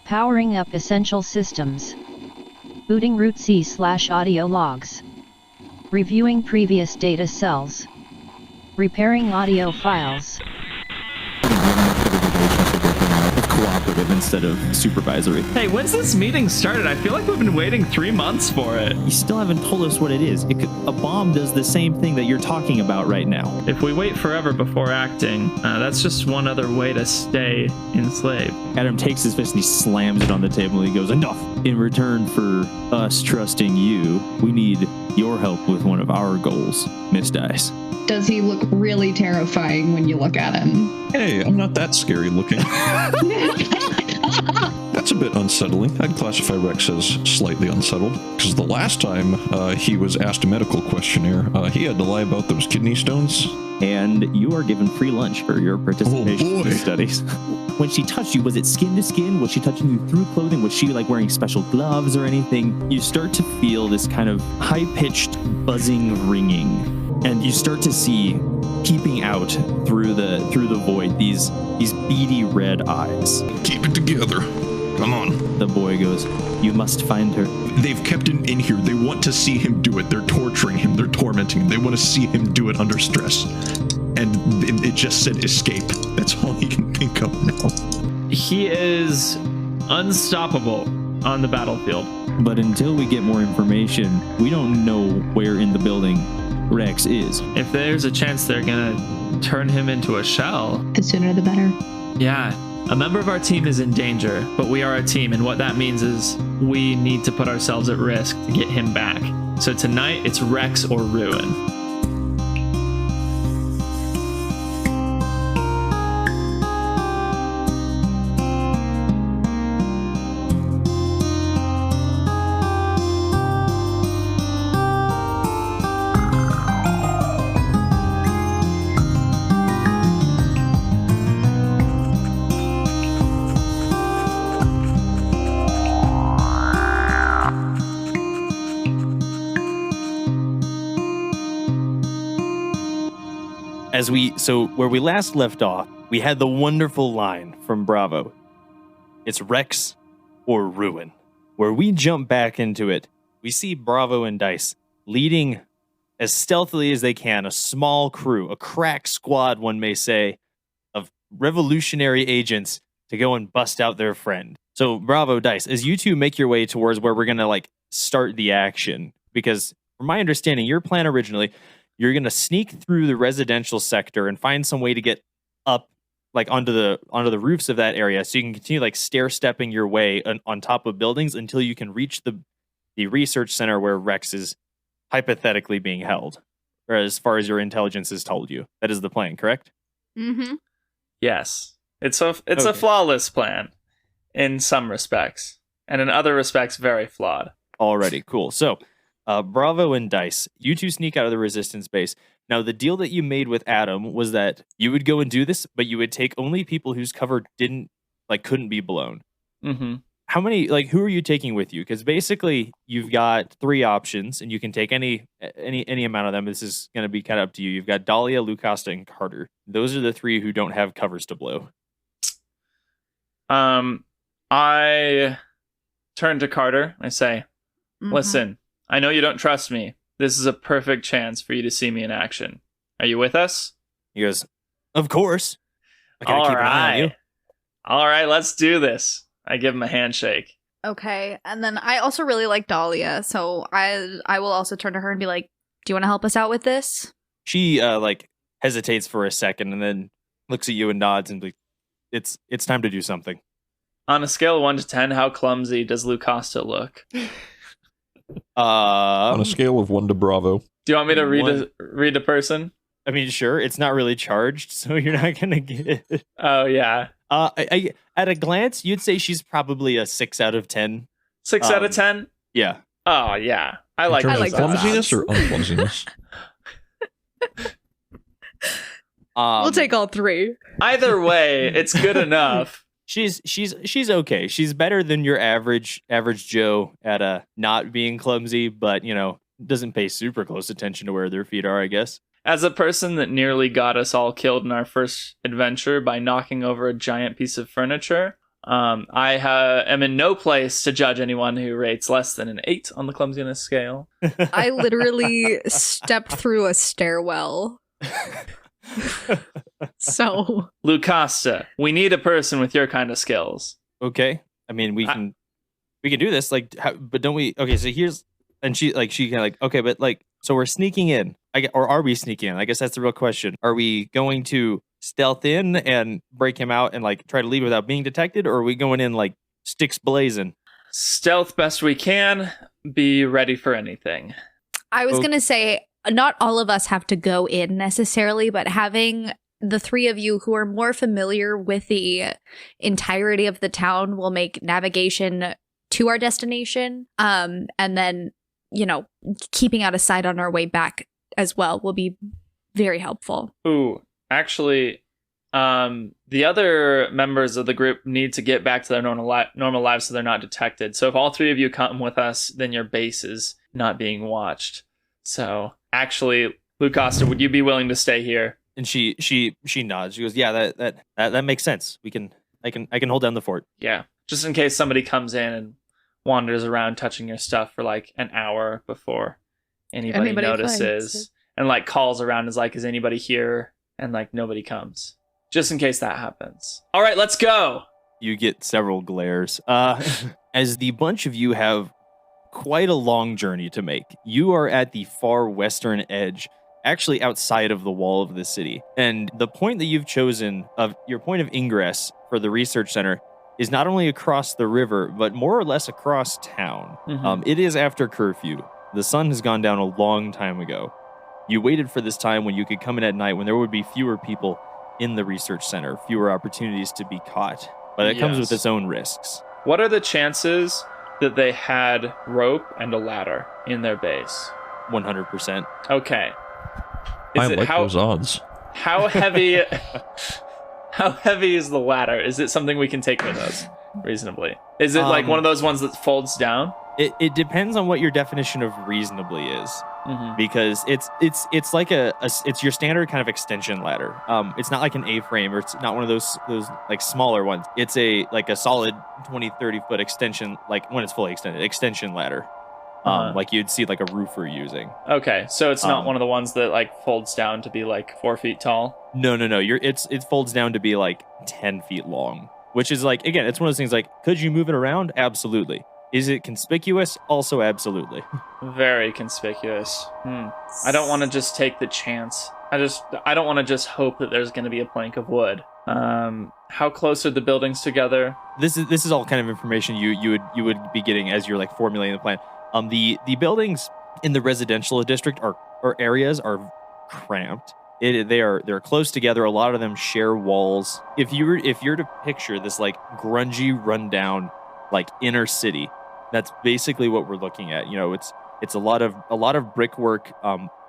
Powering up essential systems. Booting root C/audio logs. Reviewing previous data cells. Repairing audio files. Cooperative instead of supervisory. Hey, when's this meeting started? I feel like we've been waiting 3 months for it. You still haven't told us what it is. A bomb does the same thing that you're talking about right now. If we wait forever before acting, that's just one other way to stay enslaved. Adam takes his fist and he slams it on the table and he goes, enough! In return for us trusting you, we need your help with one of our goals, Miss Dice. Does he look really terrifying when you look at him? Hey, I'm not that scary looking. That's a bit unsettling. I'd classify Rex as slightly unsettled, because the last time he was asked a medical questionnaire, he had to lie about those kidney stones. And you are given free lunch for your participation in the studies. When she touched you, was it skin to skin? Was she touching you through clothing? Was she like wearing special gloves or anything? You start to feel this kind of high-pitched buzzing ringing. And you start to see peeping out through the void these beady red eyes. Keep it together. Come on. The boy goes, you must find her. They've kept him in here. They want to see him do it. They're torturing him. They're tormenting him. They want to see him do it under stress. And it just said escape. That's all he can think of now. He is unstoppable on the battlefield. But until we get more information, we don't know where in the building Rex is. If there's a chance they're gonna turn him into a shell. The sooner the better. Yeah. A member of our team is in danger, but we are a team, and what that means is we need to put ourselves at risk to get him back. So tonight, it's Rex or ruin. Where we last left off, we had the wonderful line from Bravo. It's Rex or ruin. Where we jump back into it, we see Bravo and Dice leading as stealthily as they can a small crew, a crack squad, one may say, of revolutionary agents to go and bust out their friend. So Bravo, Dice, as you two make your way towards where we're going to start the action, because from my understanding, your plan originally, you're going to sneak through the residential sector and find some way to get up onto the roofs of that area so you can continue stair-stepping your way on top of buildings until you can reach the research center where Rex is hypothetically being held, or as far as your intelligence has told you. That is the plan, correct? Mm-hmm. Yes. It's a flawless plan in some respects, and in other respects very flawed. Alrighty, cool. So Bravo and Dice, you two sneak out of the resistance base. Now, the deal that you made with Adam was that you would go and do this, but you would take only people whose cover couldn't be blown. Mm-hmm. How many, who are you taking with you? Because basically, you've got 3 options, and you can take any amount of them. This is going to be kind of up to you. You've got Dahlia, Lucasta, and Carter. Those are the 3 who don't have covers to blow. I turn to Carter. I say, listen, I know you don't trust me. This is a perfect chance for you to see me in action. Are you with us? He goes, of course. I gotta keep an eye on you. All right, let's do this. I give him a handshake. Okay, and then I also really like Dahlia, so I will also turn to her and be like, do you want to help us out with this? She hesitates for a second and then looks at you and nods and it's time to do something. On a scale of 1 to 10, how clumsy does Lucasta look? On a scale of 1 to Bravo. Do you want me to read a person? I mean, sure. It's not really charged, so you're not gonna get it. Oh yeah. I at a glance, you'd say she's probably a 6 out of 10. 6 out of 10? Yeah. Oh yeah. I like clumsiness or unclumsiness. We'll take all 3. Either way, it's good enough. She's okay. She's better than your average Joe at not being clumsy, but doesn't pay super close attention to where their feet are, I guess. As a person that nearly got us all killed in our first adventure by knocking over a giant piece of furniture, I am in no place to judge anyone who rates less than an 8 on the clumsiness scale. I literally stepped through a stairwell. So, Lucasta, we need a person with your kind of skills. Okay. I mean, we can do this. Like, but don't we? Okay. So here's, and she kind of like, okay, but like, so we're sneaking in. Or are we sneaking in? I guess that's the real question. Are we going to stealth in and break him out and like try to leave without being detected, or are we going in like sticks blazing? Stealth best we can. Be ready for anything. I was going to say, not all of us have to go in necessarily, but having the three of you who are more familiar with the entirety of the town will make navigation to our destination. And then, keeping out of sight on our way back as well will be very helpful. Ooh, actually, the other members of the group need to get back to their normal lives so they're not detected. So if all three of you come with us, then your base is not being watched. So actually, Lucasta, would you be willing to stay here? And she nods. She goes, "Yeah, that makes sense. I can hold down the fort." Yeah, just in case somebody comes in and wanders around touching your stuff for like an hour before anybody notices, and like calls around and is like, "Is anybody here?" And like nobody comes. Just in case that happens. All right, let's go. You get several glares. As the bunch of you have quite a long journey to make. You are at the far western edge, actually outside of the wall of the city. And the point that you've chosen of your point of ingress for the research center is not only across the river, but more or less across town. Mm-hmm. It is after curfew. The sun has gone down a long time ago. You waited for this time when you could come in at night when there would be fewer people in the research center, fewer opportunities to be caught. But it comes with its own risks. What are the chances that they had rope and a ladder in their base? 100%. Okay. I like those odds. How heavy? How heavy is the ladder? Is it something we can take with us reasonably? Is it like one of those ones that folds down? It depends on what your definition of reasonably is, because it's like it's your standard kind of extension ladder. It's not like an A-frame, or it's not one of those like smaller ones. It's a solid 20-30 foot extension, like when it's fully extended, extension ladder. Like you'd see like a roofer using. Okay, so it's not one of the ones that like folds down to be like 4 feet tall. No. It folds down to be like 10 feet long, which is like, again, it's one of those things like, could you move it around? Absolutely. Is it conspicuous? Also, absolutely. Very conspicuous. I don't want to just take the chance. I don't want to just hope that there's going to be a plank of wood. How close are the buildings together? This is all kind of information you would be getting as you're like formulating the plan. The buildings in the residential district or areas are cramped. They're close together. A lot of them share walls. If you're to picture this like grungy, rundown, like inner city, that's basically what we're looking at. It's a lot of brickwork,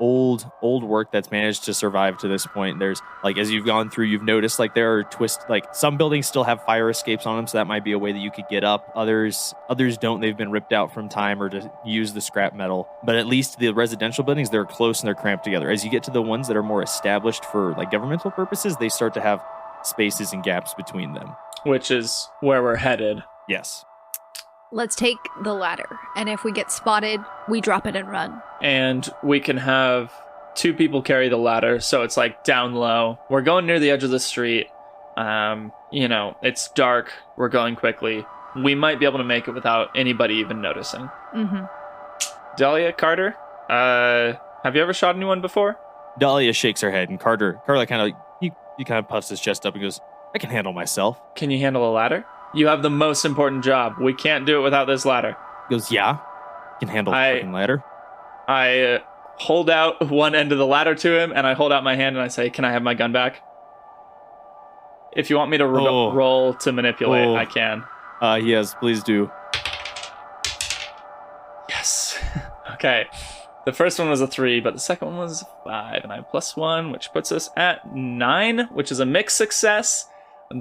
old work that's managed to survive to this point. There's like, as you've gone through, you've noticed like there are like some buildings still have fire escapes on them, so that might be a way that you could get up. Others don't. They've been ripped out from time or to use the scrap metal. But at least the residential buildings, they're close and they're cramped together. As you get to the ones that are more established for like governmental purposes, they start to have spaces and gaps between them. Which is where we're headed. Yes. Let's take the ladder, and if we get spotted, we drop it and run. And we can have 2 people carry the ladder, so it's like down low. We're going near the edge of the street. It's dark. We're going quickly. We might be able to make it without anybody even noticing. Mm-hmm. Dahlia, Carter, have you ever shot anyone before? Dahlia shakes her head, and Carter kind of puffs his chest up and goes, "I can handle myself." Can you handle a ladder? You have the most important job. We can't do it without this ladder. He goes, "Yeah, I can handle the fucking ladder." I hold out one end of the ladder to him, and I hold out my hand and I say, "Can I have my gun back?" If you want me to roll to manipulate, I can. Yes, please do. Yes. Okay. The first one was a 3, but the second one was a 5, and I +1, which puts us at 9, which is a mixed success.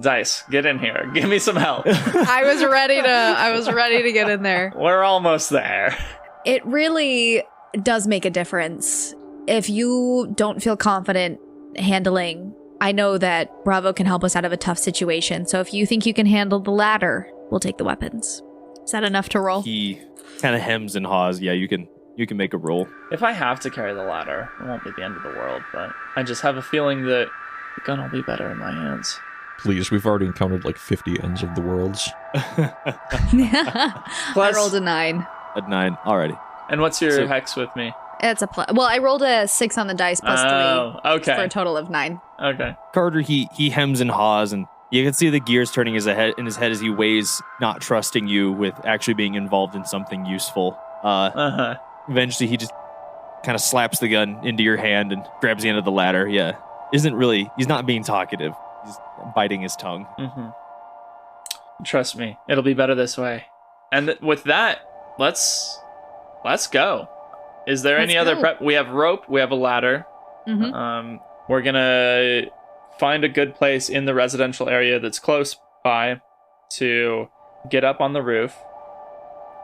Dice, get in here. Give me some help. I was ready to get in there. We're almost there. It really does make a difference. If you don't feel confident handling I know that Bravo can help us out of a tough situation. So if you think you can handle the ladder, we'll take the weapons. Is that enough to roll? He kind of hems and haws. Yeah, you can make a roll. If I have to carry the ladder, it won't be the end of the world, but I just have a feeling that the gun will be better in my hands. Please, we've already encountered like 50 ends of the worlds. I rolled a 9. A 9. Alrighty. And what's your hex with me? It's a plus. Well, I rolled a 6 on the dice plus 3. Okay. For a total of 9. Okay. Carter, he hems and haws, and you can see the gears turning in his head as he weighs not trusting you with actually being involved in something useful. Eventually, he just kind of slaps the gun into your hand and grabs the end of the ladder. Yeah. He's not being talkative. He's biting his tongue. Mm-hmm. Trust me, it'll be better this way. And with that, let's go. Is there any other prep? We have rope. We have a ladder. Mm-hmm. We're gonna find a good place in the residential area that's close by to get up on the roof.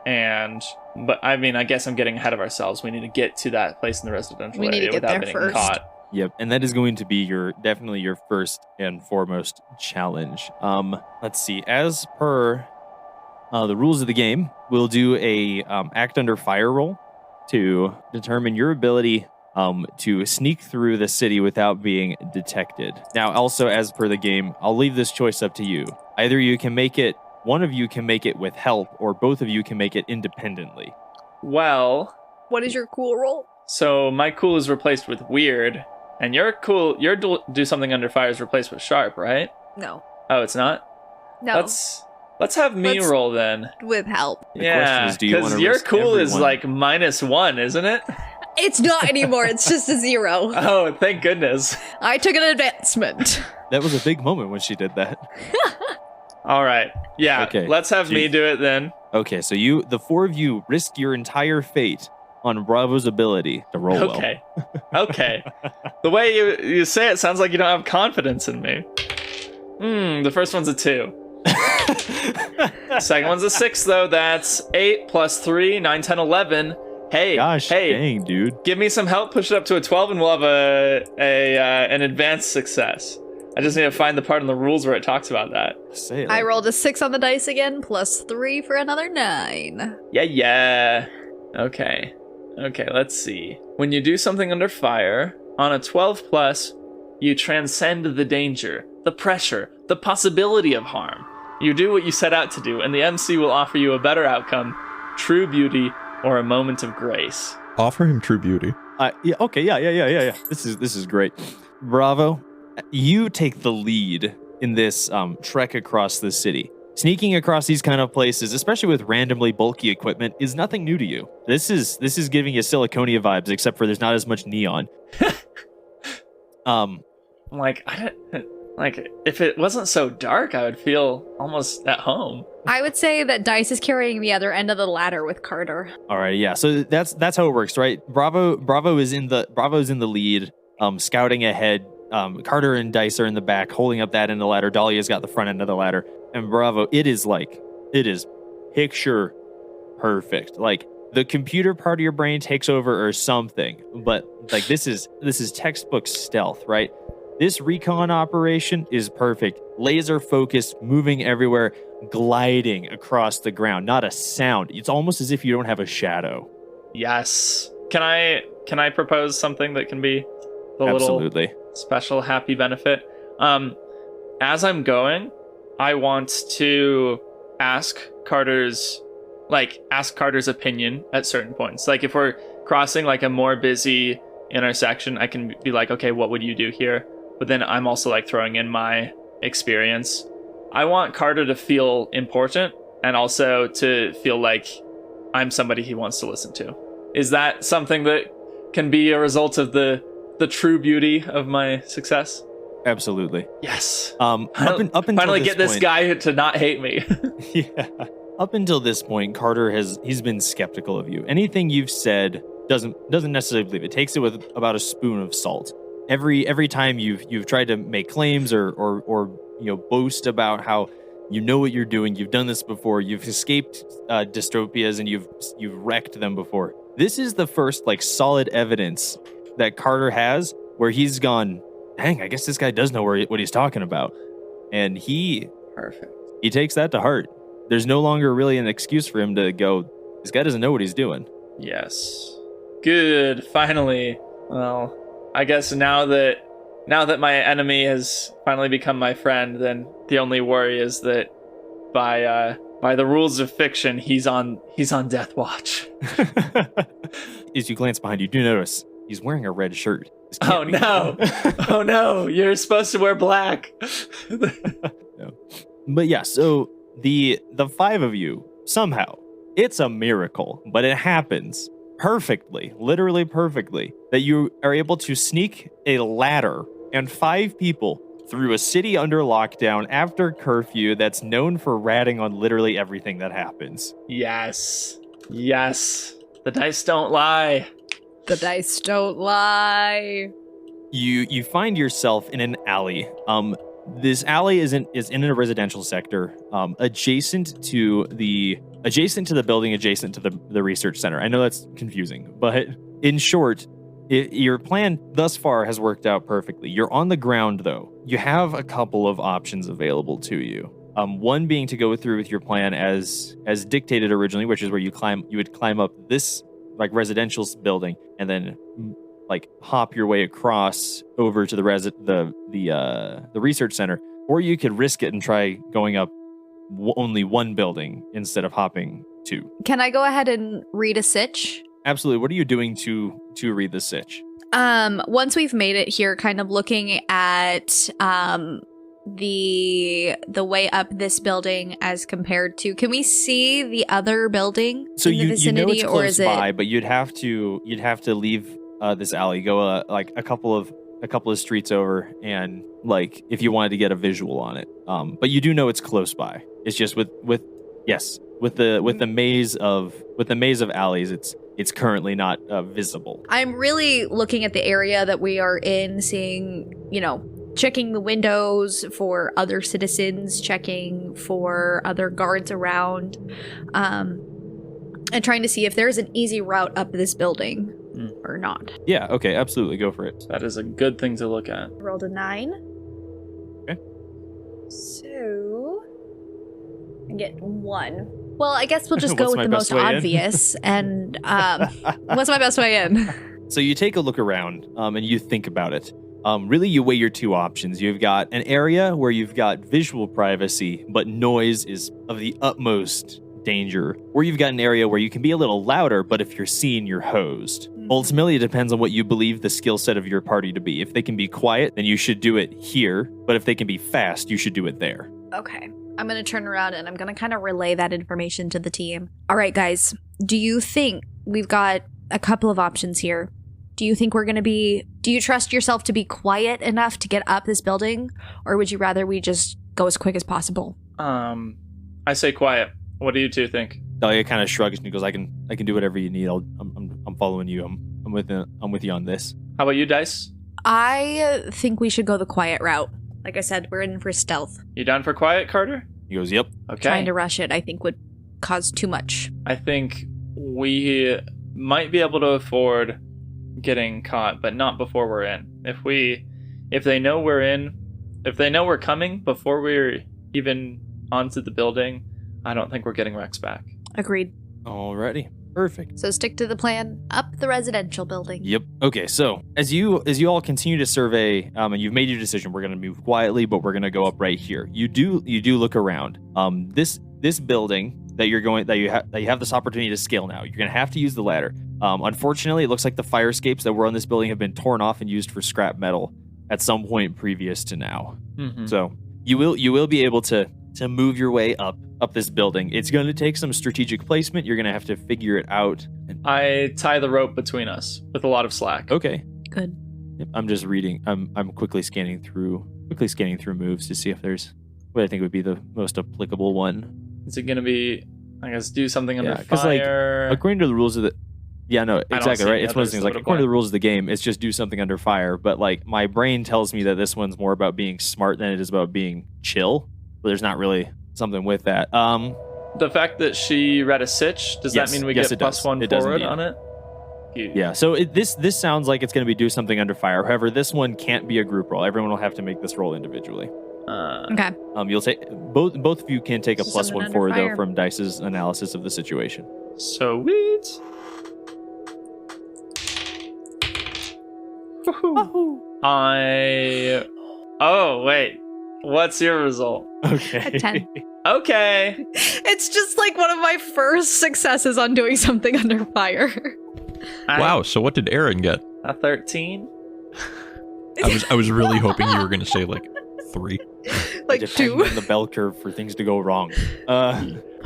But I mean, I guess I'm getting ahead of ourselves. We need to get to that place in the residential area without getting caught. Yep, and that is going to be definitely your first and foremost challenge. Let's see. As per the rules of the game, we'll do a act under fire roll to determine your ability to sneak through the city without being detected. Now, also as per the game, I'll leave this choice up to you. Either you can make it, one of you can make it with help, or both of you can make it independently. Well, what is your cool roll? So my cool is replaced with weird. And your do something under fire is replaced with sharp, right? No. Oh, it's not? No. Let's have me roll then. With help. Yeah, because your cool is like -1, isn't it? It's not anymore. It's just a 0. Oh, thank goodness. I took an advancement. That was a big moment when she did that. All right. Yeah, okay. Let's have me do it then. Okay, so the 4 of you risk your entire fate on Bravo's ability to roll well. Okay. The way you say it sounds like you don't have confidence in me. The first one's a 2. Second one's a 6, though. That's 8 plus 3, 9, 10, 11. Hey, dang, dude. Give me some help, push it up to a 12, and we'll have an advanced success. I just need to find the part in the rules where it talks about that. I rolled a 6 on the dice again, plus 3 for another 9. Yeah. Okay, let's see. When you do something under fire, on a 12 plus, you transcend the danger, the pressure, the possibility of harm. You do what you set out to do, and the MC will offer you a better outcome, true beauty, or a moment of grace. Offer him true beauty. Yeah. Okay. Yeah. This is great. Bravo, you take the lead in this trek across the city. Sneaking across these kind of places, especially with randomly bulky equipment, is nothing new to you. This is giving you Siliconia vibes, except for there's not as much neon. If it wasn't so dark, I would feel almost at home. I would say that Dice is carrying the other end of the ladder with Carter. All right, yeah. So that's how it works, right? Bravo is in the lead, scouting ahead. Carter and Dice are in the back, holding up that end of the ladder. Dahlia's got the front end of the ladder. And Bravo, it is picture perfect. Like, the computer part of your brain takes over or something. But like this is textbook stealth, right? This recon operation is perfect. Laser focused, moving everywhere, gliding across the ground. Not a sound. It's almost as if you don't have a shadow. Yes. Can I propose something that can be the Absolutely. Little special happy benefit? As I'm going, I want to ask Carter's opinion at certain points. Like if we're crossing like a more busy intersection, I can be like, okay, what would you do here? But then I'm also like throwing in my experience. I want Carter to feel important and also to feel like I'm somebody he wants to listen to. Is that something that can be a result of the true beauty of my success? Absolutely. Yes. Up until finally this get this point, guy to not hate me. Yeah. Up until this point, Carter he's been skeptical of you. Anything you've said doesn't necessarily believe it. Takes it with about a spoon of salt. Every time you've tried to make claims or boast about how you know what you're doing, you've done this before, you've escaped dystropias and you've wrecked them before. This is the first like solid evidence that Carter has where he's gone, dang, I guess this guy does know what he's talking about. And he Perfect. takes that to heart. There's no longer really an excuse for him to go, this guy doesn't know what he's doing. Yes. Good. Finally. Well, I guess now that my enemy has finally become my friend, then the only worry is that by the rules of fiction, he's on death watch. As you glance behind, you do notice he's wearing a red shirt. Oh no! Oh no! You're supposed to wear black. No. But yeah, so the 5 of you, somehow, it's a miracle, but it happens perfectly, literally perfectly, that you are able to sneak a ladder and 5 people through a city under lockdown after curfew that's known for ratting on literally everything that happens. Yes. Yes. The dice don't lie. The dice don't lie. You find yourself in an alley. This alley is in a residential sector, adjacent to the building, adjacent to the research center. I know that's confusing, but in short, your plan thus far has worked out perfectly. You're on the ground, though. You have a couple of options available to you. One being to go through with your plan as dictated originally, which is where you would climb up this like residential building and then like hop your way across over to the research center, or you could risk it and try going up only one building instead of hopping 2. Can I go ahead and read a sitch? Absolutely. What are you doing to read the sitch? Once we've made it here, kind of looking at the way up this building as compared to, can we see the other building in the vicinity, you know it's close or is by, it? but you'd have to leave this alley, go like a couple of streets over, and like if you wanted to get a visual on it. But you do know it's close by. It's just with the maze of alleys, it's currently not visible. I'm really looking at the area that we are in, seeing, checking the windows for other citizens, checking for other guards around, and trying to see if there's an easy route up this building or not. Yeah, okay, absolutely, go for it. That is a good thing to look at. Rolled a 9. Okay. So I get 1. Well, I guess we'll just go What's with my the best most way in? obvious. And what's my best way in? So you take a look around and you think about it. Really, you weigh your 2 options. You've got an area where you've got visual privacy, but noise is of the utmost danger. Or you've got an area where you can be a little louder, but if you're seen, you're hosed. Ultimately, it depends on what you believe the skill set of your party to be. If they can be quiet, then you should do it here. But if they can be fast, you should do it there. Okay. I'm going to turn around and I'm going to kind of relay that information to the team. All right, guys. Do you think we've got a couple of options here? Do you think do you trust yourself to be quiet enough to get up this building? Or would you rather we just go as quick as possible? I say quiet. What do you 2 think? Dahlia kind of shrugs and he goes, "I can do whatever you need. I'm following you. I'm with you on this." How about you, Dice? I think we should go the quiet route. Like I said, we're in for stealth. You down for quiet, Carter? He goes, "Yep." Okay. Trying to rush it, I think, would cause too much. I think we might be able to afford getting caught, but not before we're in. If they know we're coming before we're even onto the building, I don't think we're getting Rex back. Agreed. Alrighty. Perfect. So stick to the plan. Up the residential building. Yep. Okay, so as you all continue to survey, and you've made your decision, we're gonna move quietly, but we're gonna go up right here. You do look around. This building that you have this opportunity to scale now. You're gonna have to use the ladder. Unfortunately, it looks like the fire escapes that were on this building have been torn off and used for scrap metal at some point previous to now. Mm-hmm. So you will be able to move your way up this building. It's going to take some strategic placement. You're going to have to figure it out. I tie the rope between us with a lot of slack. Okay. Good. Yep, I'm just reading. I'm quickly scanning through moves to see if there's what I think would be the most applicable one. Is it going to be, I guess, do something under because fire? According to the rules of the exactly right. It's one of those things. Like according to the rules of the game, it's just do something under fire. But like my brain tells me that this one's more about being smart than it is about being chill. But there's not really something with that. The fact that she read a sitch, does that mean we get +1 forward on it? Yeah, so this sounds like it's going to be do something under fire. However, this one can't be a group roll. Everyone will have to make this roll individually. Okay. You'll take both of you can take a So +1 something forward under though fire. from Dice's analysis of the situation. Sweet. Oh, wait. What's your result? Okay. A 10. Okay. It's just like one of my first successes on doing something under fire. Wow. So what did Aaron get? A 13? I was really hoping you were going to say like 3. Like Depends 2. on the bell curve for things to go wrong.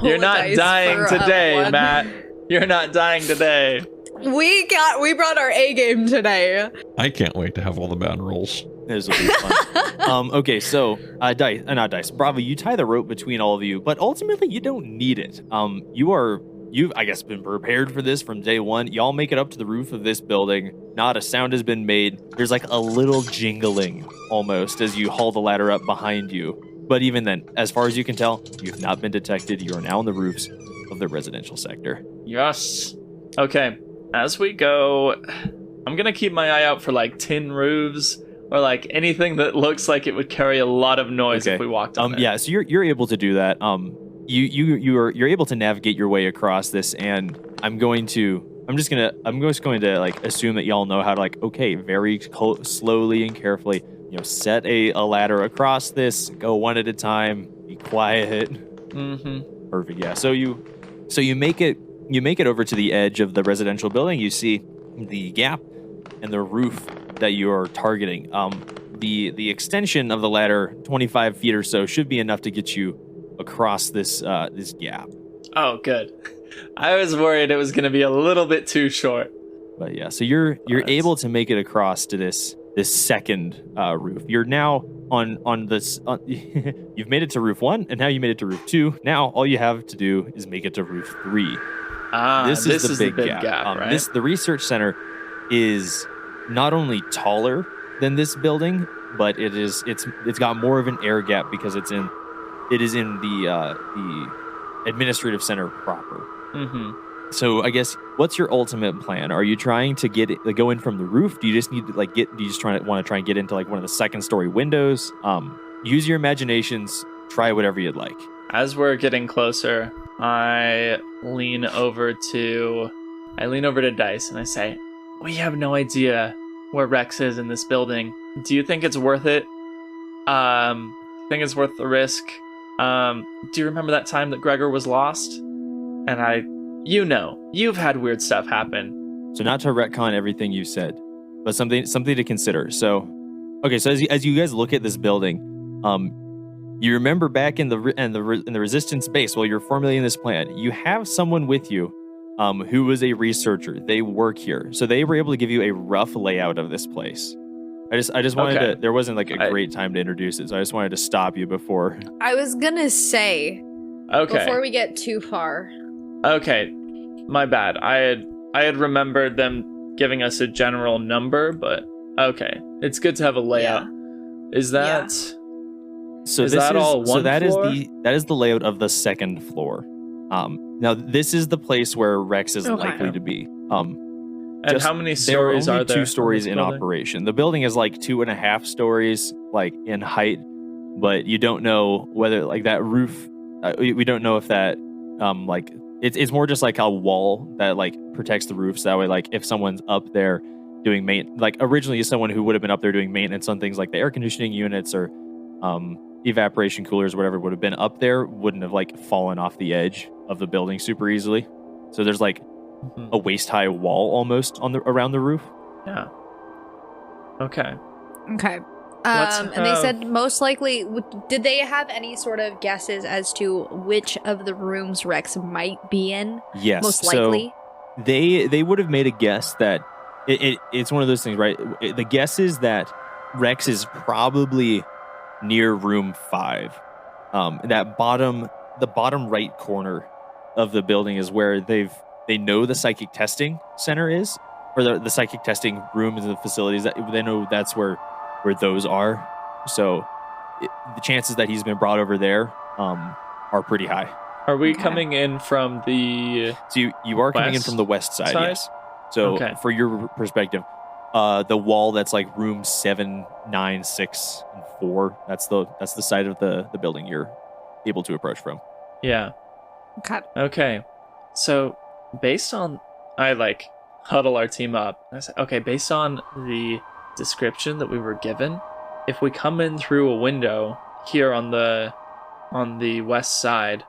You're not dying today, Matt. You're not dying today. We brought our A game today. I can't wait to have all the bad rolls. This will be fun. Okay, so not Dice. Bravo, you tie the rope between all of you, but ultimately you don't need it. You've I guess been prepared for this from day one. Y'all make it up to the roof of this building. Not a sound has been made. There's like a little jingling almost as you haul the ladder up behind you. But even then, as far as you can tell, you've not been detected. You are now on the roofs of the residential sector. Yes. Okay. As we go, I'm gonna keep my eye out for like tin roofs or like anything that looks like it would carry a lot of noise if we walked on it. Yeah, so you're able to do that. You're able to navigate your way across this, and I'm just going to like assume that y'all know how to like very slowly and carefully set a ladder across this. Go one at a time. Be quiet. Mm-hmm. Perfect. Yeah. So you make it over to the edge of the residential building. You see the gap and the roof that you are targeting. The extension of the ladder, 25 feet or so, should be enough to get you across this gap. Oh, good. I was worried it was going to be a little bit too short. But yeah, so you're able to make it across to this second roof. You're now on this. You've made it to roof 1, and now you made it to roof 2. Now all you have to do is make it to roof 3. This is the big gap. Right? The research center is not only taller than this building, but it's got more of an air gap because it is in the administrative center proper. Mm-hmm. So I guess what's your ultimate plan? Are you trying to go in from the roof? Do you just need to want to try and get into like one of the second story windows? Use your imaginations. Try whatever you'd like. As we're getting closer, I lean over to Dice and I say, "We have no idea where Rex is in this building. Do you think it's worth it? Think it's worth the risk? Do you remember that time that Gregor was lost? And you've had weird stuff happen." So not to retcon everything you said, but something to consider. So, okay, so as you guys look at this building, you remember back in the resistance base while you're formulating this plan, you have someone with you, who was a researcher. They work here, so they were able to give you a rough layout of this place. I just wanted to. There wasn't like a great time to introduce it, so I just wanted to stop you before. I was gonna say, before we get too far. Okay, my bad. I had remembered them giving us a general number, but okay, it's good to have a layout. Yeah. Is that? So is that all one so that floor? that is the layout of the second floor. Now this is the place where Rex is likely to be. And how many stories are there? 2 stories in operation. The building is like 2.5 stories, like in height, but you don't know whether like that roof. We don't know if that like it's more just like a wall that like protects the roofs. That way, like if someone's up there doing like originally someone who would have been up there doing maintenance on things like the air conditioning units or evaporation coolers, whatever would have been up there, wouldn't have like fallen off the edge of the building super easily. So there's like a waist-high wall almost around the roof. Yeah. Okay. And they said most likely. Did they have any sort of guesses as to which of the rooms Rex might be in? Yes. Most likely. So they would have made a guess that it's one of those things, right? The guess is that Rex is probably near room 5. The bottom right corner of the building is where they know the psychic testing center is, or the psychic testing rooms and the facilities that they know that's where those are. So the chances that he's been brought over there are pretty high. Are we coming in from the? So you are coming in from the west side. Yes. So Okay. for your perspective, the wall that's like room 7, 9, 6, and 4. That's the side of the building you're able to approach from. Yeah. Okay. Okay. So based on, I like huddle our team up. I said, okay, based on the description that we were given, if we come in through a window here on the west side,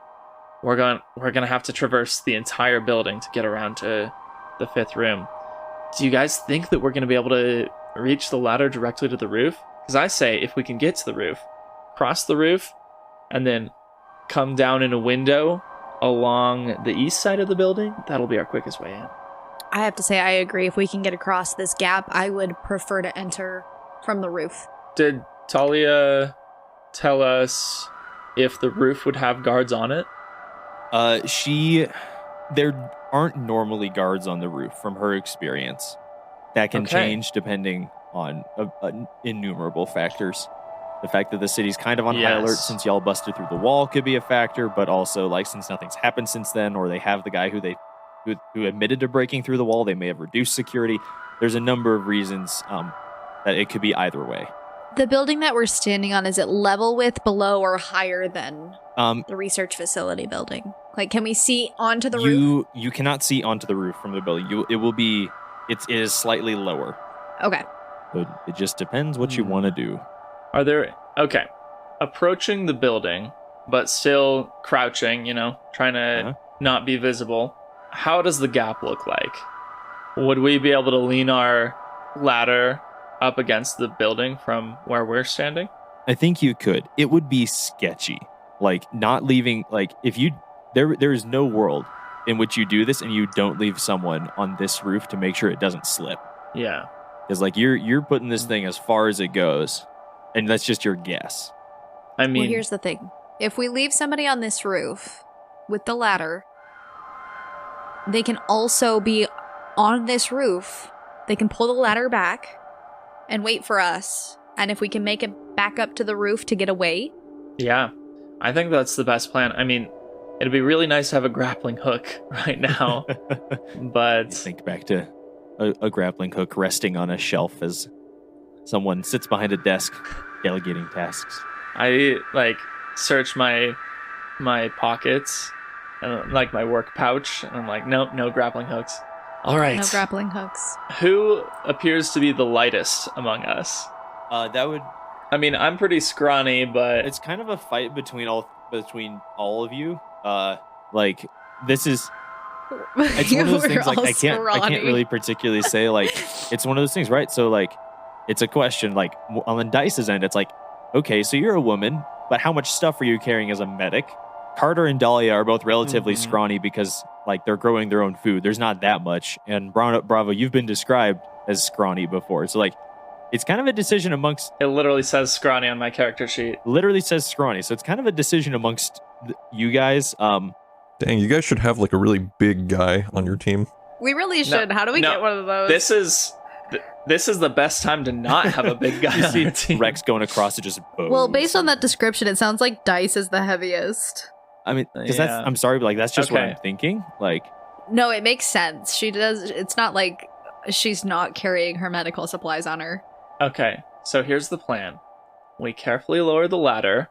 we're gonna have to traverse the entire building to get around to the 5th room. Do you guys think that we're gonna be able to reach the ladder directly to the roof? Because I say if we can get to the roof, cross the roof, and then come down in a window along the east side of the building, that'll be our quickest way in. I have to say, I agree. If we can get across this gap, I would prefer to enter from the roof. Did Talia tell us if the roof would have guards on it? There aren't normally guards on the roof from her experience. That can change depending on innumerable factors. The fact that the city's kind of on high alert since y'all busted through the wall could be a factor, but also like since nothing's happened since then, or they have the guy who admitted to breaking through the wall, they may have reduced security. There's a number of reasons that it could be either way. The building that we're standing on, is it level with, below, or higher than the research facility building? Like, can we see onto the roof? You cannot see onto the roof from the building. It is slightly lower. Okay. But it just depends what you want to do. Are there... Okay. Approaching the building, but still crouching, trying to not be visible. How does the gap look like? Would we be able to lean our ladder up against the building from where we're standing? I think you could. It would be sketchy. Like, not leaving... Like, if you... There is no world in which you do this and you don't leave someone on this roof to make sure it doesn't slip. Yeah. Because, like, you're putting this thing as far as it goes, and that's just your guess. I mean... Well, here's the thing. If we leave somebody on this roof with the ladder, they can also be on this roof. They can pull the ladder back and wait for us. And if we can make it back up to the roof to get away. Yeah. I think that's the best plan. I mean, it'd be really nice to have a grappling hook right now. But... Think back to a grappling hook resting on a shelf as someone sits behind a desk delegating tasks. I, search my pockets and, my work pouch, and I'm like, nope, no grappling hooks. All right. No grappling hooks. Who appears to be the lightest among us? That would... I mean, I'm pretty scrawny, but... It's kind of a fight between all of you. This is... It's one of those things, I can't really particularly say, it's one of those things, right? So, it's a question, on the Dice's end, it's okay, so you're a woman, but how much stuff are you carrying as a medic? Carter and Dahlia are both relatively scrawny because, they're growing their own food. There's not that much. And Bravo, you've been described as scrawny before. So, it's kind of a decision amongst... It literally says scrawny on my character sheet. Literally says scrawny. So, it's kind of a decision amongst you guys. Dang, you guys should have, a really big guy on your team. We really should. How do we get one of those? This is the best time to not have a big guy on your team. Rex going across to just bows. Well, based on that description, it sounds like Dice is the heaviest. I mean, because I'm sorry, but that's just what I'm thinking. No, it makes sense. She does. It's not like she's not carrying her medical supplies on her. Okay, so here's the plan. We carefully lower the ladder.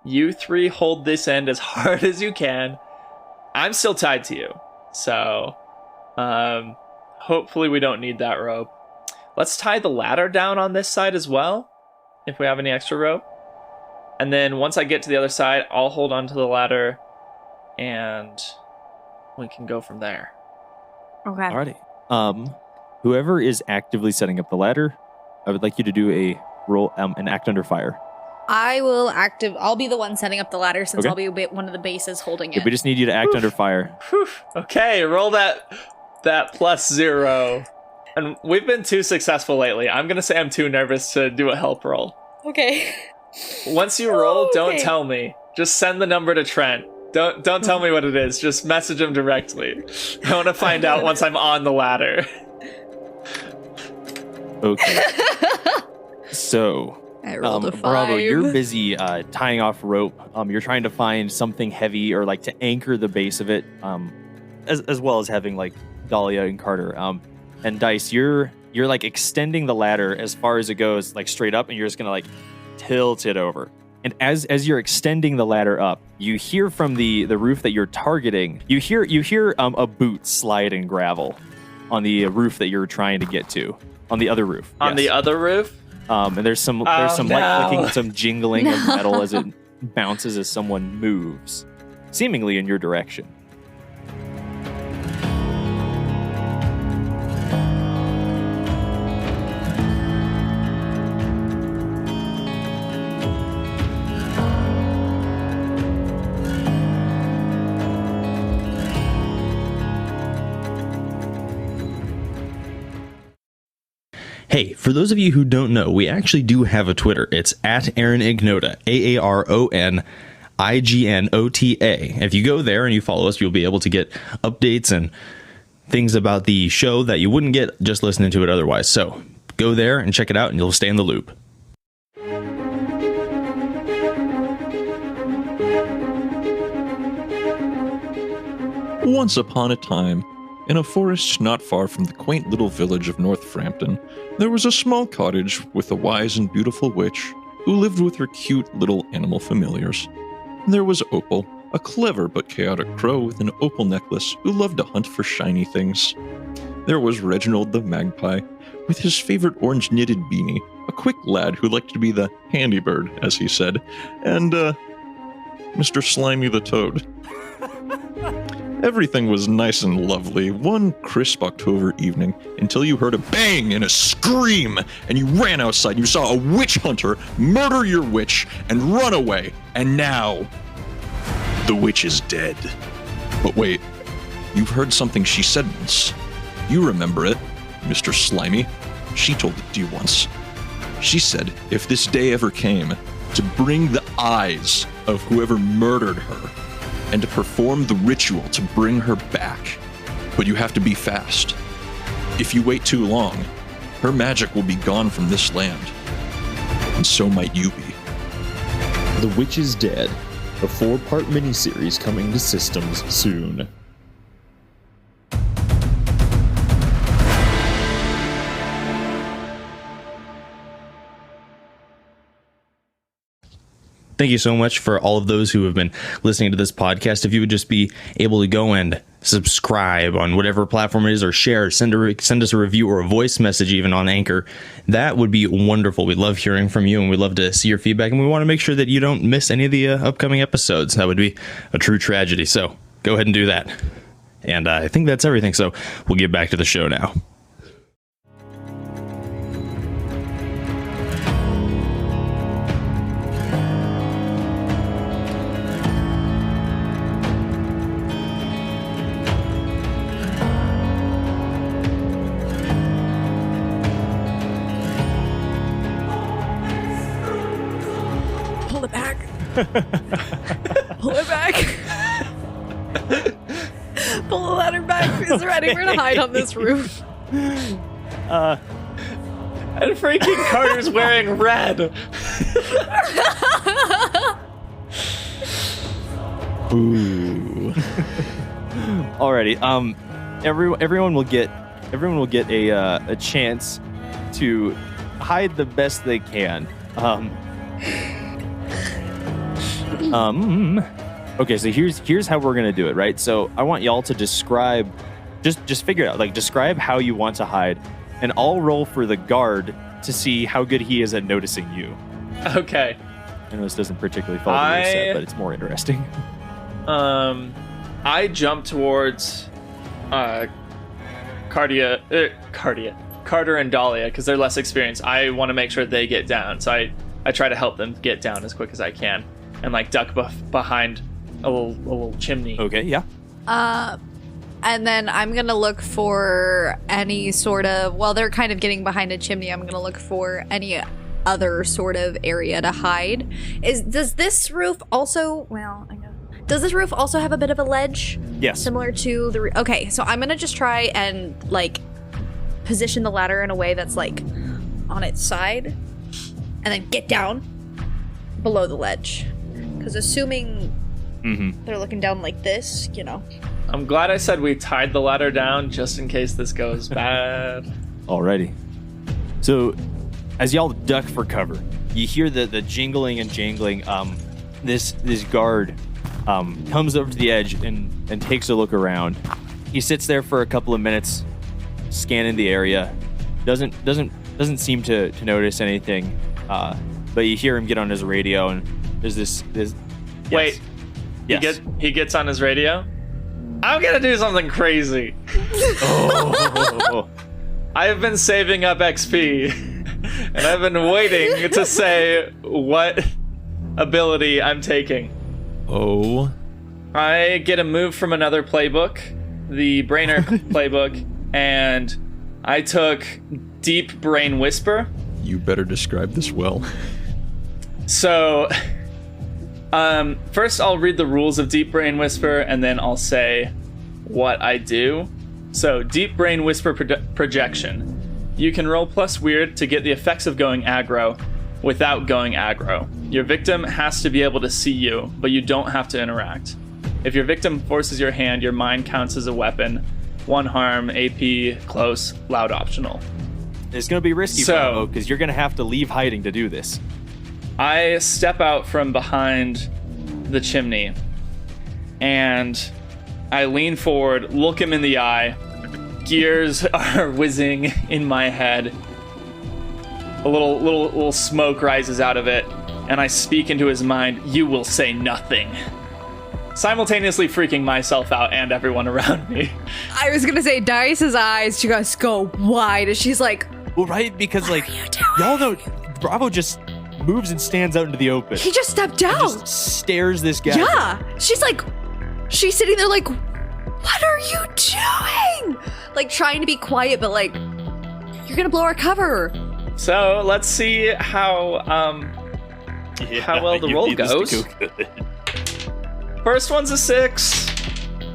You three hold this end as hard as you can. I'm still tied to you, so hopefully we don't need that rope. Let's tie the ladder down on this side as well, if we have any extra rope. And then once I get to the other side, I'll hold onto the ladder, and we can go from there. Okay. Alrighty. Whoever is actively setting up the ladder, I would like you to do a roll, an act under fire. I'll be the one setting up the ladder since I'll be one of the bases holding it. We just need you to act under fire. Okay, roll that +0. And we've been too successful lately. I'm going to say I'm too nervous to do a help roll. Okay. Once you roll, don't tell me. Just send the number to Trent. Don't tell me what it is. Just message him directly. I want to find out once I'm on the ladder. Okay. So, I rolled a 5. Bravo, you're busy tying off rope. You're trying to find something heavy or to anchor the base of it, as well as having Dahlia and Carter. And Dice, you're like extending the ladder as far as it goes, like straight up, and you're just gonna like tilt it over. And as you're extending the ladder up, you hear from the roof that you're targeting, you hear a boot slide in gravel on the roof that you're trying to get to, on the other roof. On the other roof? And there's some light clicking, some jingling of metal as it bounces as someone moves, seemingly in your direction. Hey, for those of you who don't know, we actually do have a Twitter. It's at Aaron Ignota, AARONIGNOTA. If you go there and you follow us, you'll be able to get updates and things about the show that you wouldn't get just listening to it otherwise. So go there and check it out and you'll stay in the loop. Once upon a time, in a forest not far from the quaint little village of North Frampton, there was a small cottage with a wise and beautiful witch who lived with her cute little animal familiars. There was Opal, a clever but chaotic crow with an opal necklace who loved to hunt for shiny things. There was Reginald the magpie, with his favorite orange knitted beanie, a quick lad who liked to be the handy bird, as he said, and, Mr. Slimy the toad. Everything was nice and lovely one crisp October evening until you heard a bang and a scream, and you ran outside and you saw a witch hunter murder your witch and run away. And now, the witch is dead. But wait, you've heard something she said once. You remember it, Mr. Slimy. She told it to you once. She said if this day ever came, to bring the eyes of whoever murdered her and to perform the ritual to bring her back. But you have to be fast. If you wait too long, her magic will be gone from this land. And so might you be. The Witch is Dead, a 4-part miniseries coming to systems soon. Thank you so much for all of those who have been listening to this podcast. If you would just be able to go and subscribe on whatever platform it is, or share, send us a review or a voice message even on Anchor, that would be wonderful. We love hearing from you and we love to see your feedback, and we want to make sure that you don't miss any of the upcoming episodes. That would be a true tragedy. So go ahead and do that. And I think that's everything. So we'll get back to the show now. Pull it back. Pull it back. Pull the ladder back. Who's ready? We're gonna hide on this roof. And freaking Carter's wearing red. Ooh. Alrighty. Everyone will get a chance to hide the best they can. Okay, so here's how we're gonna do it, right? So I want y'all to describe, just figure it out, like describe how you want to hide, and I'll roll for the guard to see how good he is at noticing you. Okay. I know this doesn't particularly follow the rule set, but it's more interesting. I jump towards Carter and Dahlia because they're less experienced. I want to make sure they get down, so I try to help them get down as quick as I can, and like duck behind a little chimney. Okay, yeah. And then I'm gonna look for any sort of, while they're kind of getting behind a chimney, I'm gonna look for any other sort of area to hide. Does this roof also, does this roof also have a bit of a ledge? Yes. Similar to the roof? Okay, so I'm gonna just try and like position the ladder in a way that's like on its side, and then get down below the ledge. Because assuming they're looking down like this, you know. I'm glad I said we tied the ladder down just in case this goes bad. Alrighty. So, as y'all duck for cover, you hear the jingling and jangling. This guard comes over to the edge and takes a look around. He sits there for a couple of minutes, scanning the area. Doesn't seem to notice anything. But you hear him get on his radio, and there's this. Wait. Yes. He gets on his radio? I'm gonna do something crazy. Oh. I have been saving up XP, and I've been waiting to say what ability I'm taking. Oh. I get a move from another playbook, the Brainer playbook, and I took Deep Brain Whisper. You better describe this well. So, first I'll read the rules of Deep Brain Whisper, and then I'll say what I do. So, Deep Brain Whisper projection. You can roll plus weird to get the effects of going aggro without going aggro. Your victim has to be able to see you, but you don't have to interact. If your victim forces your hand, your mind counts as a weapon. 1 harm, AP, close, loud optional. It's going to be risky, Bravo, because you're going to have to leave hiding to do this. I step out from behind the chimney, and I lean forward, look him in the eye. Gears are whizzing in my head. A little smoke rises out of it, and I speak into his mind, "You will say nothing." Simultaneously freaking myself out and everyone around me. I was gonna say, Dice's eyes just go wide as she's like, well, right? Because, like, y'all know Bravo just moves and stands out into the open. he just stepped down. Just stares this guy. Yeah. She's sitting there like, what are you doing? Like, trying to be quiet, but like, you're gonna blow our cover. So let's see how well the roll goes. First one's a 6.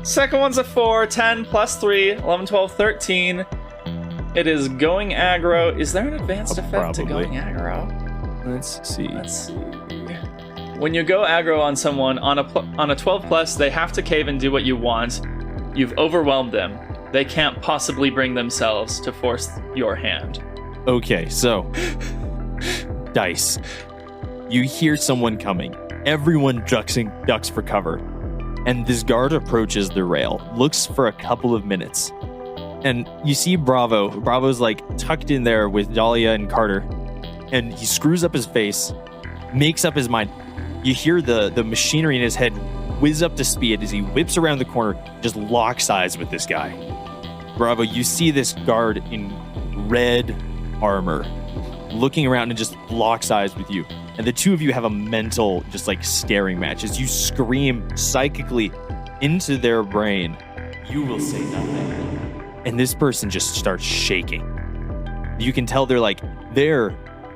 Second one's a 4. 10 plus 3. 11, 12, 13. It is going aggro. Is there an advanced effect to going aggro? Let's see. When you go aggro on someone on a 12 plus, they have to cave and do what you want. You've overwhelmed them. They can't possibly bring themselves to force your hand. Okay, so Dice, you hear someone coming. Everyone ducks for cover, and this guard approaches the rail, looks for a couple of minutes, and you see Bravo. Bravo's like tucked in there with Dahlia and Carter, and he screws up his face, makes up his mind. You hear the machinery in his head whiz up to speed as he whips around the corner, just locks eyes with this guy. Bravo, you see this guard in red armor looking around and just locks eyes with you. And the two of you have a mental, just like staring match as you scream psychically into their brain, "You will say nothing." And this person just starts shaking. You can tell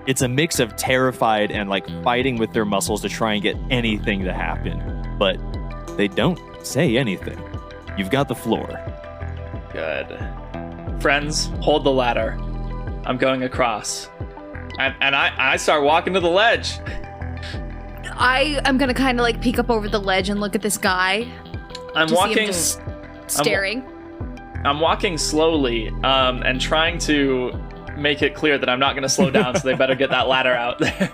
it's a mix of terrified and like fighting with their muscles to try and get anything to happen. But they don't say anything. You've got the floor. Good. Friends, hold the ladder. I'm going across. And I start walking to the ledge. I'm gonna kind of like peek up over the ledge and look at this guy. I'm walking, just staring. I'm walking slowly, and trying to make it clear that I'm not gonna slow down, so they better get that ladder out there.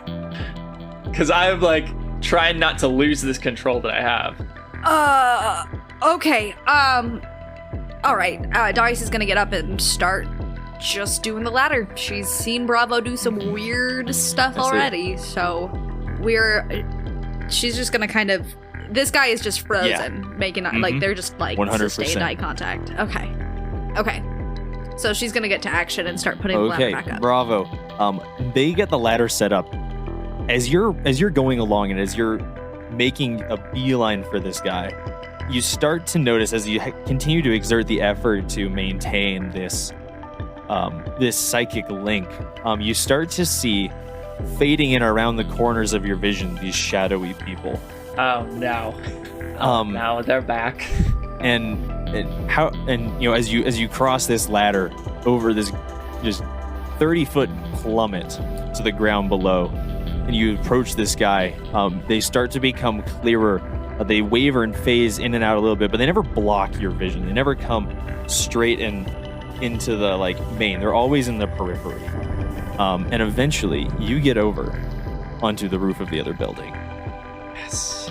Because I'm like trying not to lose this control that I have. Okay. All right. Dice is gonna get up and start just doing the ladder. She's seen Bravo do some weird stuff already, so she's just gonna kind of. This guy is just frozen, making like they're just like 100%. sustained eye contact. Okay. So she's gonna get to action and start putting the ladder back up. Bravo. They get the ladder set up. As you're going along and as you're making a beeline for this guy, you start to notice as you continue to exert the effort to maintain this psychic link, you start to see fading in around the corners of your vision these shadowy people. Oh no! Now they're back. And as you cross this ladder over this just 30-foot plummet to the ground below, and you approach this guy, they start to become clearer They waver and phase in and out a little bit, but they never block your vision. They never come straight into the main. They're always in the periphery. And eventually, you get over onto the roof of the other building. Yes.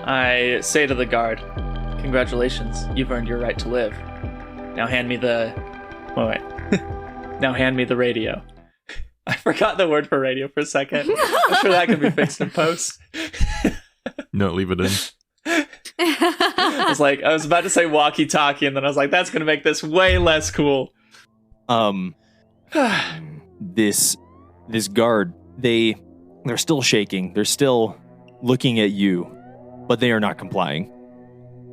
I say to the guard, "Congratulations, you've earned your right to live. Now hand me the... Wait. Now hand me the radio." I forgot the word for radio for a second. I'm sure that can be fixed in post. No, leave it in. I was about to say walkie-talkie, and then I was like, that's going to make this way less cool. This guard, they're still shaking. They're still looking at you, but they are not complying.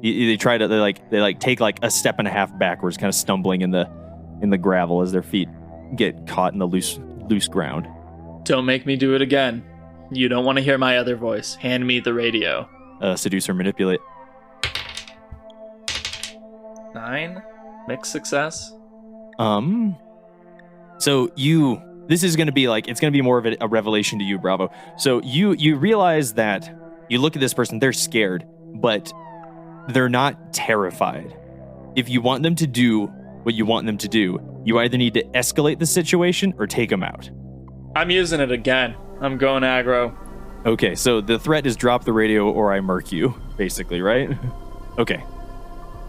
They try to, they take a step and a half backwards, kind of stumbling in the gravel as their feet get caught in the loose ground. Don't make me do it again. You don't want to hear my other voice. Hand me the radio. Seduce or manipulate. 9. Mixed success. So this is going to be it's going to be more of a revelation to you, Bravo. So you realize that you look at this person, they're scared, but they're not terrified. If you want them to do what you want them to do, you either need to escalate the situation or take them out. I'm using it again. I'm going aggro. Okay, so the threat is drop the radio or I murk you, basically, right? Okay.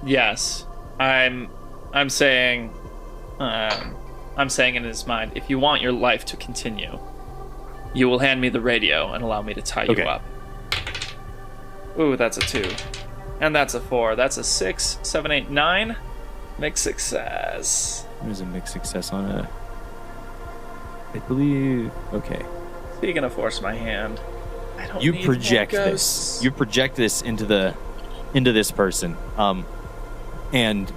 Yes. I'm saying in his mind, if you want your life to continue, you will hand me the radio and allow me to tie you up. Ooh, that's a 2. And that's a 4. That's a 6, 7, 8, 9. Mixed success. There's a mixed success on it. I believe... Okay. Speaking of force my hand, I don't you need project more this. ghosts. You project this into this person. And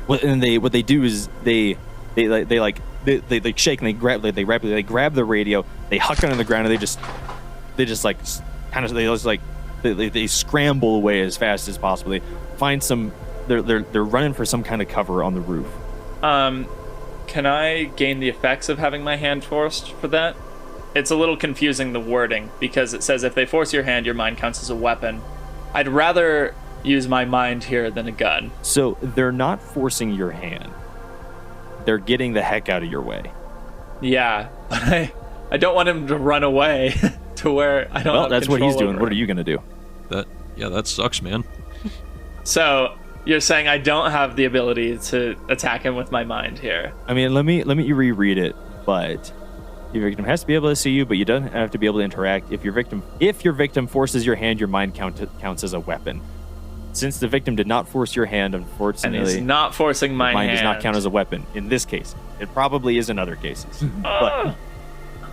what they do is they shake and they grab the radio, they huck it on the ground, and they scramble away as fast as possible. They find some. They're running for some kind of cover on the roof. Can I gain the effects of having my hand forced for that? It's a little confusing, the wording, because it says if they force your hand, your mind counts as a weapon. I'd rather use my mind here than a gun. So they're not forcing your hand. They're getting the heck out of your way. Yeah, but I don't want him to run away to where I don't have that's what control he's doing. over What are him. you going to do? That sucks, man. So you're saying I don't have the ability to attack him with my mind here? I mean, let me reread it, but your victim has to be able to see you, but you don't have to be able to interact. If your victim forces your hand, your mind counts as a weapon. Since the victim did not force your hand, unfortunately, and he's not forcing my mind hand. does not count as a weapon in this case. It probably is in other cases. Oh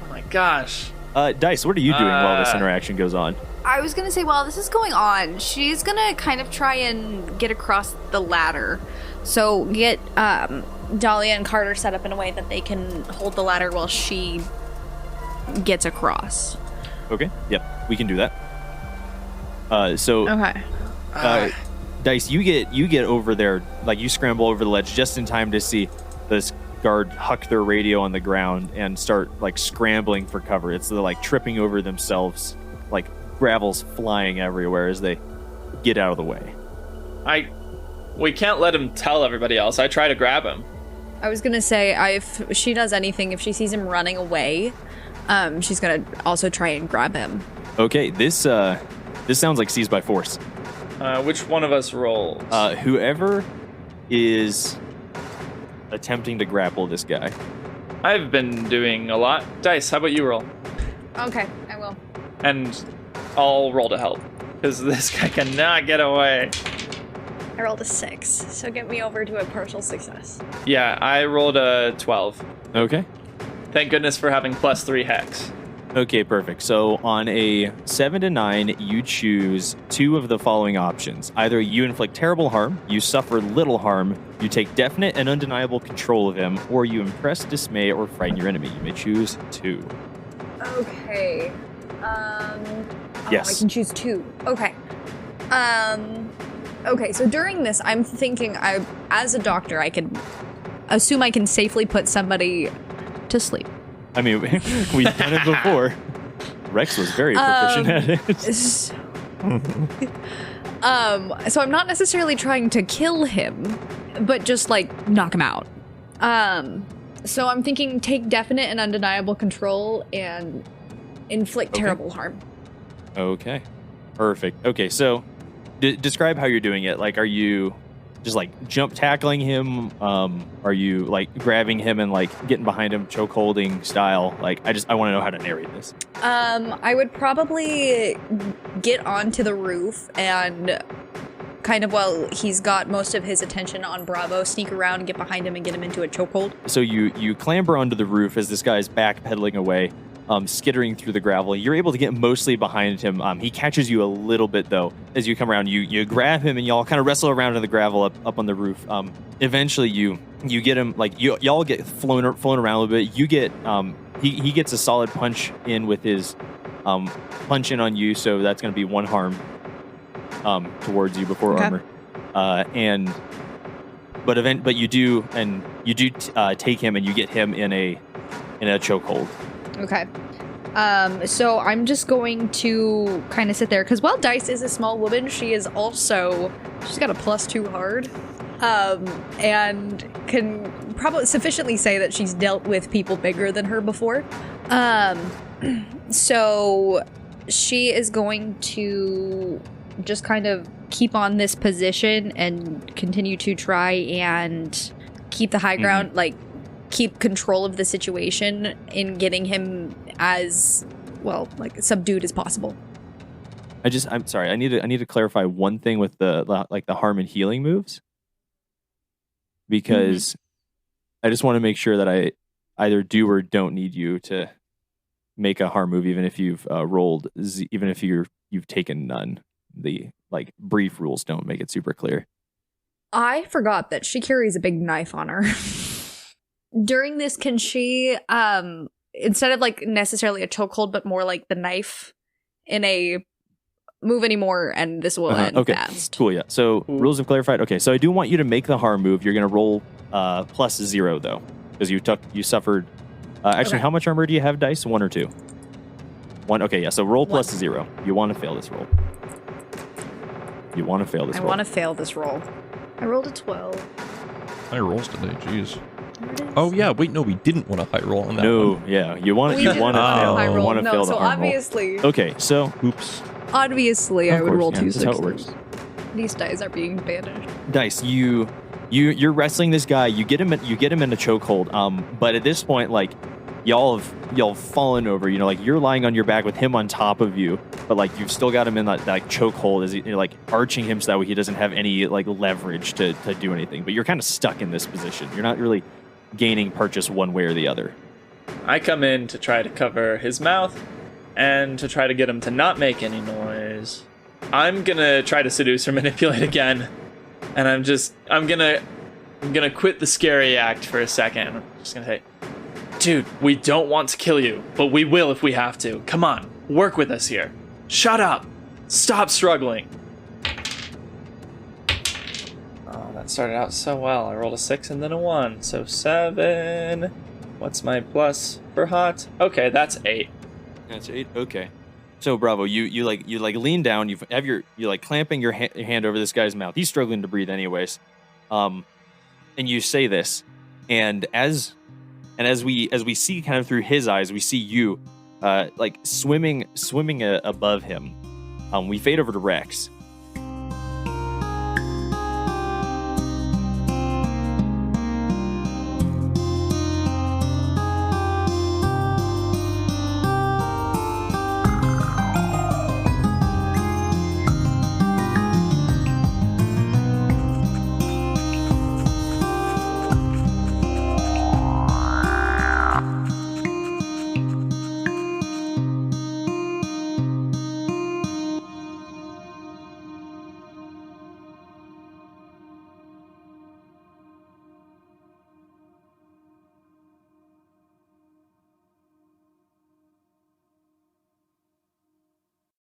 my gosh. Dice, what are you doing while this interaction goes on? I was going to say, while this is going on, she's going to kind of try and get across the ladder. So get Dahlia and Carter set up in a way that they can hold the ladder while she gets across. Okay, yep, we can do that. Okay. Dice, you get over there, you scramble over the ledge just in time to see this guard huck their radio on the ground and start scrambling for cover. It's tripping over themselves, gravel's flying everywhere as they get out of the way. We can't let him tell everybody else. I try to grab him. I was gonna say, if she does anything, if she sees him running away, she's gonna also try and grab him. Okay, this sounds like seize by force. Which one of us rolls? Whoever is attempting to grapple this guy. I've been doing a lot. Dice, how about you roll? Okay, I will. And I'll roll to help, because this guy cannot get away. I rolled a 6, so get me over to a partial success. Yeah, I rolled a 12. Okay. Thank goodness for having +3 hex. Okay, perfect. So on a 7 to 9, you choose 2 of the following options. Either you inflict terrible harm, you suffer little harm, you take definite and undeniable control of him, or you impress, dismay, or frighten your enemy. You may choose 2. Okay. Yes. I can choose 2. Okay. Okay, so during this, I'm thinking, as a doctor, I can assume I can safely put somebody to sleep. I mean, we've done it before. Rex was very proficient at it. So I'm not necessarily trying to kill him, but just like knock him out. So I'm thinking take definite and undeniable control and inflict terrible harm. Okay. Perfect. Okay, so describe how you're doing it. Like, are you just like jump tackling him? Are you like grabbing him and like getting behind him, choke holding style? Like, I want to know how to narrate this. I would probably get onto the roof and kind of while he's got most of his attention on Bravo, sneak around and get behind him and get him into a chokehold. So you clamber onto the roof as this guy's backpedaling away, skittering through the gravel. You're able to get mostly behind him. He catches you a little bit though as you come around. You grab him and y'all kind of wrestle around in the gravel up on the roof. Eventually you get him, like y'all get flown around a little bit. You get he gets a solid punch in with his punch in on you, so that's going to be 1 harm towards you before armor. But you do take him and you get him in a chokehold. Okay. So I'm just going to kind of sit there because while Dice is a small woman, she's got a +2 hard, and can probably sufficiently say that she's dealt with people bigger than her before. So she is going to just kind of keep on this position and continue to try and keep the high ground, like keep control of the situation in getting him as well, like subdued as possible. I'm sorry. I need to clarify one thing with the harm and healing moves, because I just want to make sure that I either do or don't need you to make a harm move, even if you've rolled, even if you've taken none. The like brief rules don't make it super clear. I forgot that she carries a big knife on her. During this, can she, instead of like necessarily a chokehold, but more like the knife in a move anymore, and this will end fast. Cool, yeah. So rules have clarified. Okay, so I do want you to make the harm move. You're going to roll +0 though, because you suffered. Actually, how much armor do you have, Dice? 1 or 2? 1. Okay, yeah. So roll +0. You want to fail this roll. I want to fail this roll. I rolled a 12. High rolls today, jeez. Oh yeah, wait, no, we didn't want a high roll on that one. No, yeah, you want to fail. You want to fail the so harm obviously. roll. Okay, so oops. Obviously, I would roll 2 6s. That's how it works. These dice are being banished. Dice, you're wrestling this guy. You get him in a chokehold. But at this point, like y'all have fallen over. You know, like you're lying on your back with him on top of you, but like you've still got him in that chokehold as you're like arching him so that way he doesn't have any like leverage to do anything. But you're kind of stuck in this position. You're not really gaining purchase one way or the other. I come in to try to cover his mouth and to try to get him to not make any noise. I'm gonna try to seduce or manipulate again, and I'm gonna quit the scary act for a second. I'm just gonna say, dude, we don't want to kill you, but we will if we have to. Come on, work with us here. Shut up. Stop struggling. Oh, that started out so well. I rolled a 6 and then a 1, so 7. What's my plus for hot? Okay, that's 8. That's 8. Okay. So Bravo, you lean down. You're like clamping your hand over this guy's mouth. He's struggling to breathe anyways. And you say this, and as we see kind of through his eyes, we see you like swimming above him. We fade over to Rex,